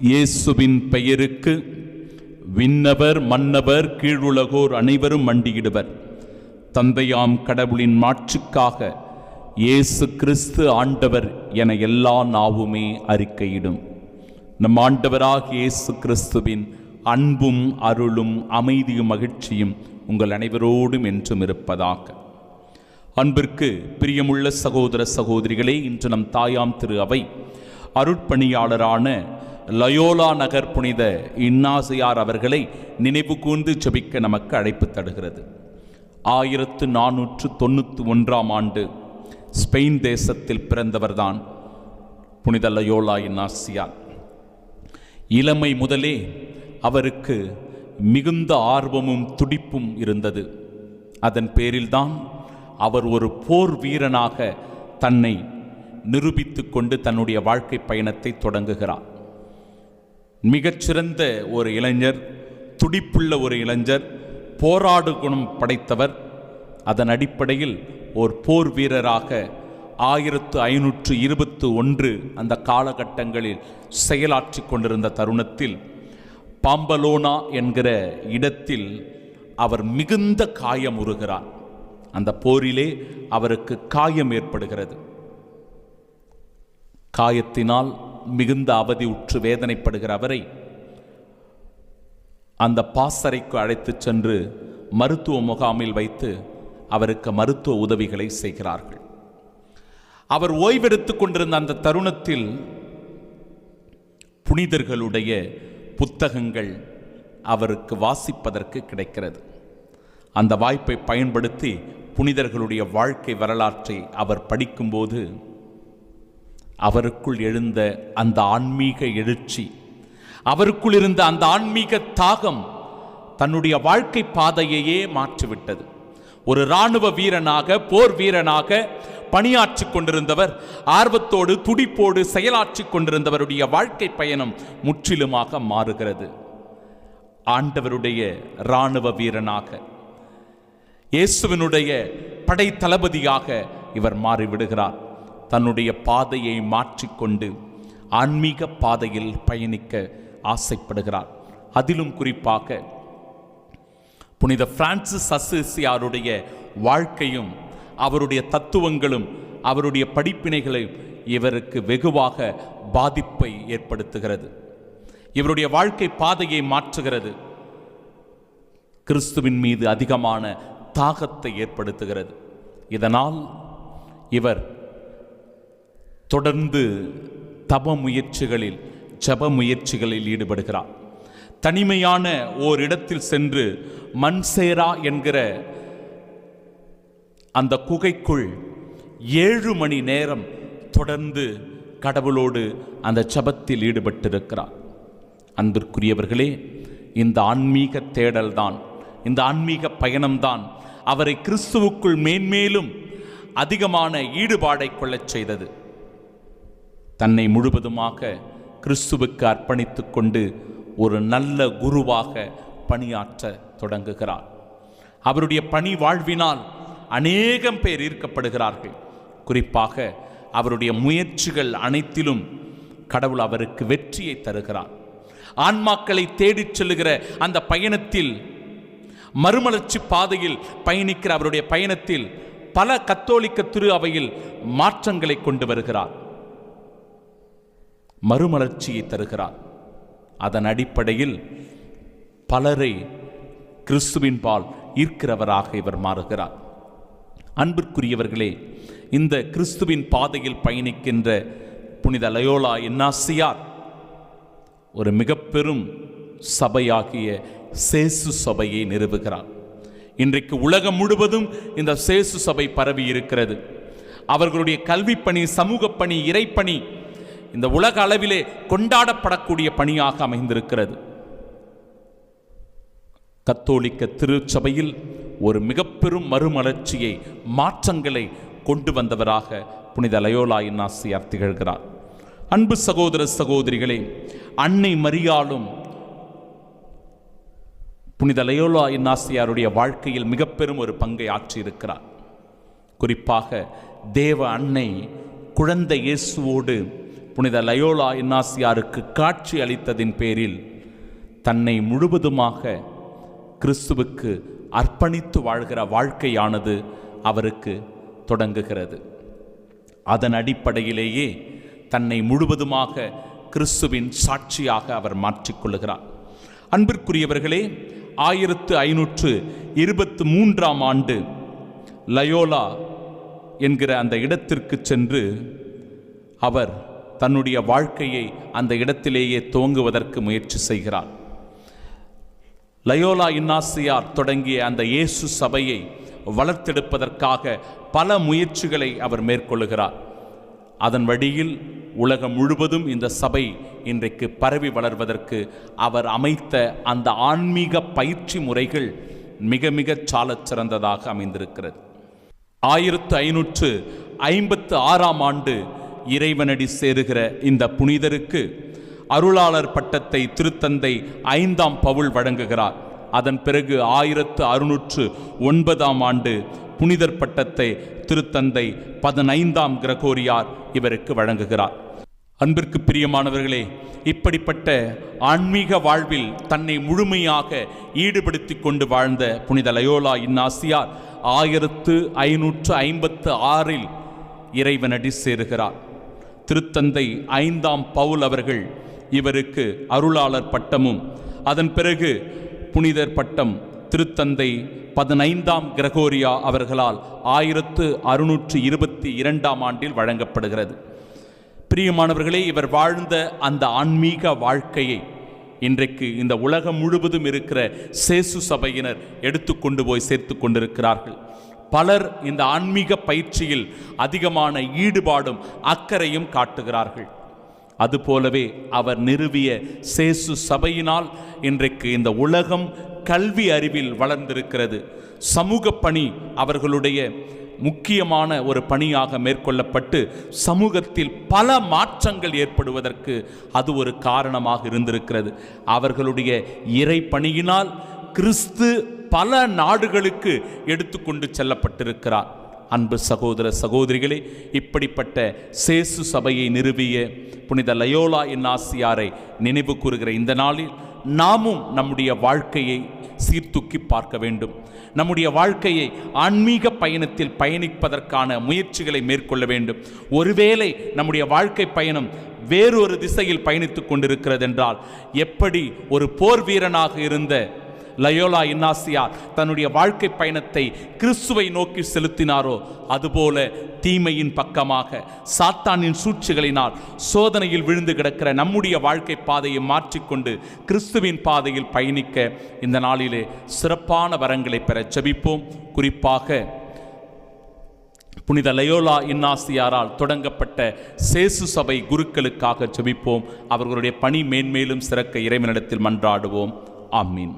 இயேசுவின் பெயருக்கு விண்ணவர் மன்னவர் கீழுலகோர் அனைவரும் மண்டியிடுவர். தந்தையாம் கடவுளின் மாட்சிக்காக இயேசு கிறிஸ்து ஆண்டவர் என எல்லா நாவுமே அறிக்கையிடும். நம் ஆண்டவராகிய இயேசு கிறிஸ்துவின் அன்பும் அருளும் அமைதியும் மகிழ்ச்சியும் உங்கள் அனைவரோடும் என்றும் இருப்பதாக. அன்பிற்கு பிரியமுள்ள சகோதர சகோதரிகளே, இன்று நம் தாயாம் திரு அவை அருட்பணியாளரான லயோலா நகர் புனித இன்னாசியார் அவர்களை நினைவு கூர்ந்து ஜெபிக்க நமக்கு அழைப்பு தருகிறது. 1491 ஆண்டு ஸ்பெயின் தேசத்தில் பிறந்தவர்தான் புனித லயோலா இன்னாசியார். இளமை முதலே அவருக்கு மிகுந்த ஆர்வமும் துடிப்பும் இருந்தது. அதன் பேரில்தான் அவர் ஒரு போர் வீரனாக தன்னை நிரூபித்து கொண்டு தன்னுடைய வாழ்க்கை பயணத்தை தொடங்குகிறார். மிகச்சிறந்த ஒரு இளைஞர், துடிப்புள்ள ஒரு இளைஞர், போராடு குணம் படைத்தவர். அதன் அடிப்படையில் ஒரு போர் வீரராக 1521 அந்த காலகட்டங்களில் செயலாற்றி கொண்டிருந்த தருணத்தில் பாம்பலோனா என்கிற இடத்தில் அவர் மிகுந்த காயமுறுகிறார். அந்த போரிலே அவருக்கு காயம் ஏற்படுகிறது. காயத்தினால் மிகுந்த அவதி உற்று வேதனைப்படுகிற அவரை அந்த பாசறைக்கு அழைத்து சென்று மருத்துவ முகாமில் வைத்து அவருக்கு மருத்துவ உதவிகளை செய்கிறார்கள். அவர் ஓய்வெடுத்துக் கொண்டிருந்த அந்த தருணத்தில் புனிதர்களுடைய புத்தகங்கள் அவருக்கு வாசிப்பதற்கு கிடைக்கிறது. அந்த வாய்ப்பை பயன்படுத்தி புனிதர்களுடைய வாழ்க்கை வரலாற்றை அவர் படிக்கும்போது அவருக்குள் எழுந்த அந்த ஆன்மீக எழுச்சி, அவருக்குள் இருந்த அந்த ஆன்மீக தாகம் தன்னுடைய வாழ்க்கை பாதையையே மாற்றிவிட்டது. ஒரு இராணுவ வீரனாக, போர் வீரனாக பணியாற்றி கொண்டிருந்தவர், ஆர்வத்தோடு துடிப்போடு செயலாற்றி கொண்டிருந்தவருடைய வாழ்க்கை பயணம் முற்றிலுமாக மாறுகிறது. ஆண்டவருடைய இராணுவ வீரனாக, இயேசுவினுடைய படை தளபதியாக இவர் மாறிவிடுகிறார். தன்னுடைய பாதையை மாற்றிக்கொண்டு ஆன்மீக பாதையில் பயணிக்க ஆசைப்படுகிறார். அதிலும் குறிப்பாக புனித பிரான்சிஸ் அசிசியாருடைய வாழ்க்கையும் அவருடைய தத்துவங்களும் அவருடைய படிப்பினைகளையும் இவருக்கு வெகுவாக பாதிப்பை ஏற்படுத்துகிறது. இவருடைய வாழ்க்கை பாதையை மாற்றுகிறது. கிறிஸ்துவின் மீது அதிகமான தாகத்தை ஏற்படுத்துகிறது. இதனால் இவர் தொடர்ந்து தப முயற்சிகளில், ஜப முயற்சிகளில் ஈடுபடுகிறார். தனிமையான ஓரிடத்தில் சென்று மன்சேரா என்கிற அந்த குகைக்குள் 7 மணி நேரம் தொடர்ந்து கடவுளோடு அந்த ஜபத்தில் ஈடுபட்டிருக்கிறார். அன்பிற்குரியவர்களே, இந்த ஆன்மீக தேடல்தான், இந்த ஆன்மீக பயணம்தான் அவரை கிறிஸ்துவுக்குள் மேன்மேலும் அதிகமான ஈடுபாடை கொள்ளச் செய்தது. தன்னை முழுவதுமாக கிறிஸ்துவுக்கு அர்ப்பணித்துக் கொண்டு ஒரு நல்ல குருவாக பணியாற்ற தொடங்குகிறார். அவருடைய பணி வாழ்வினால் அநேகம் பேர் ஈர்க்கப்படுகிறார்கள். குறிப்பாக அவருடைய முயற்சிகள் அனைத்திலும் கடவுள் அவருக்கு வெற்றியை தருகிறார். ஆன்மாக்களை தேடிச் செல்லுகிற அந்த பயணத்தில், மறுமலர்ச்சி பாதையில் பயணிக்கிற அவருடைய பயணத்தில் பல கத்தோலிக்க திரு அவையில் மாற்றங்களை கொண்டு வருகிறார், மறுமலர்ச்சியை தருகிறார். அதன் அடிப்படையில் பலரை கிறிஸ்துவின் பால் ஈர்க்கிறவராக இவர் மாறுகிறார். அன்பிற்குரியவர்களே, இந்த கிறிஸ்துவின் பாதையில் பயணிக்கின்ற புனித லயோலா இன்னாசியார் ஒரு மிக பெரும் சபையாகிய சேசு சபையை நிறுவுகிறார். இன்றைக்கு உலகம் முழுவதும் இந்த சேசு சபை பரவி இருக்கிறது. அவர்களுடைய கல்வி பணி, சமூக பணி, இறைப்பணி இந்த உலக அளவிலே கொண்டாடப்படக்கூடிய பணியாக அமைந்திருக்கிறது. கத்தோலிக்க திருச்சபையில் ஒரு மிக பெரும் மறுமலர்ச்சியை, மாற்றங்களை கொண்டு வந்தவராக புனித லயோலா இன்னாசியார் திகழ்கிறார். அன்பு சகோதர சகோதரிகளே, அன்னை மரியாளும் புனித லயோலா இன்னாசியாருடைய வாழ்க்கையில் மிக பெரும் ஒரு பங்கை ஆற்றியிருக்கிறார். குறிப்பாக தேவ அன்னை குழந்தை இயேசுவோடு புனித லயோலா இன்னாசியாருக்கு காட்சி அளித்ததின் பேரில் தன்னை முழுவதுமாக கிறிஸ்துவுக்கு அர்ப்பணித்து வாழ்கிற வாழ்க்கையானது அவருக்கு தொடங்குகிறது. அதன் அடிப்படையிலேயே தன்னை முழுவதுமாக கிறிஸ்துவின் சாட்சியாக அவர் மாற்றிக்கொள்ளுகிறார். அன்பிற்குரியவர்களே, 1523ஆம் ஆண்டு லயோலா என்கிற அந்த இடத்திற்கு சென்று அவர் தன்னுடைய வாழ்க்கையை அந்த இடத்திலேயே துவங்குவதற்கு முயற்சி செய்கிறார். லயோலா இன்னாசியார் தொடங்கிய அந்த இயேசு சபையை வளர்த்தெடுப்பதற்காக பல முயற்சிகளை அவர் மேற்கொள்ளுகிறார். அதன் வழியில் உலகம் முழுவதும் இந்த சபை இன்றைக்கு பரவி வளர்வதற்கு அவர் அமைத்த அந்த ஆன்மீக பயிற்சி முறைகள் மிக மிக சாலச் சிறந்ததாக அமைந்திருக்கிறது. 1556ஆம் ஆண்டு இறைவனடி சேருகிற இந்த புனிதருக்கு அருளாளர் பட்டத்தை திருத்தந்தை 5ஆம் பவுல் வழங்குகிறார். அதன் பிறகு 1609ஆம் ஆண்டு புனிதர் பட்டத்தை திருத்தந்தை 15ஆம் கிரகோரியார் இவருக்கு வழங்குகிறார். அன்பிற்கு பிரியமானவர்களே, இப்படிப்பட்ட ஆன்மீக வாழ்வில் தன்னை முழுமையாக ஈடுபடுத்தி கொண்டு வாழ்ந்த புனித லயோலா இன்னாசியார் 1556இல் இறைவனடி சேருகிறார். திருத்தந்தை 5ஆம் பவுல் அவர்கள் இவருக்கு அருளாளர் பட்டமும் அதன் பிறகு புனிதர் பட்டம் திருத்தந்தை 15ஆம் கிரகோரியா அவர்களால் 1622ஆம் ஆண்டில் வழங்கப்படுகிறது. பிரியமானவர்களே, இவர் வாழ்ந்த அந்த ஆன்மீக வாழ்க்கையை இன்றைக்கு இந்த உலகம் முழுவதும் இருக்கிற சேசு சபையினர் எடுத்துக்கொண்டு போய் சேர்த்து கொண்டிருக்கிறார்கள். பலர் இந்த ஆன்மீக பயிற்சியில் அதிகமான ஈடுபாடும் அக்கறையும் காட்டுகிறார்கள். அதுபோலவே அவர் நிறுவிய சேசு சபையினால் இன்றைக்கு இந்த உலகம் கல்வி அறிவில் வளர்ந்திருக்கிறது. சமூக பணி அவர்களுடைய முக்கியமான ஒரு பணியாக மேற்கொள்ளப்பட்டு சமூகத்தில் பல மாற்றங்கள் ஏற்படுவதற்கு அது ஒரு காரணமாக இருந்திருக்கிறது. அவர்களுடைய இறை பணியினால் கிறிஸ்து பல நாடுகளுக்கு எடுத்துக்கொண்டு செல்லப்பட்டிருக்கிறார். அன்பு சகோதர சகோதரிகளே, இப்படிப்பட்ட சேசு சபையை நிறுவிய புனித லயோலா இன்னாசியாரை நினைவு கூறுகிற இந்த நாளில் நாமும் நம்முடைய வாழ்க்கையை சீர்தூக்கி பார்க்க வேண்டும். நம்முடைய வாழ்க்கையை ஆன்மீக பயணத்தில் பயணிப்பதற்கான முயற்சிகளை மேற்கொள்ள வேண்டும். ஒருவேளை நம்முடைய வாழ்க்கை பயணம் வேறொரு திசையில் பயணித்துக் கொண்டிருக்கிறது என்றால், எப்படி ஒரு போர் வீரனாக இருந்த லயோலா இன்னாசியார் தன்னுடைய வாழ்க்கை பயணத்தை கிறிஸ்துவை நோக்கி செலுத்தினாரோ, அதுபோல தீமையின் பக்கமாக சாத்தானின் சூழ்ச்சிகளினால் சோதனையில் விழுந்து கிடக்கிற நம்முடைய வாழ்க்கை பாதையை மாற்றிக்கொண்டு கிறிஸ்துவின் பாதையில் பயணிக்க இந்த நாளிலே சிறப்பான வரங்களை பெற ஜெபிப்போம். குறிப்பாக புனித லயோலா இன்னாசியாரால் தொடங்கப்பட்ட சேசு சபை குருக்களுக்காக ஜெபிப்போம். அவர்களுடைய பணி மேன்மேலும் சிறக்க இறைவனிடத்தில் மன்றாடுவோம். ஆமீன்.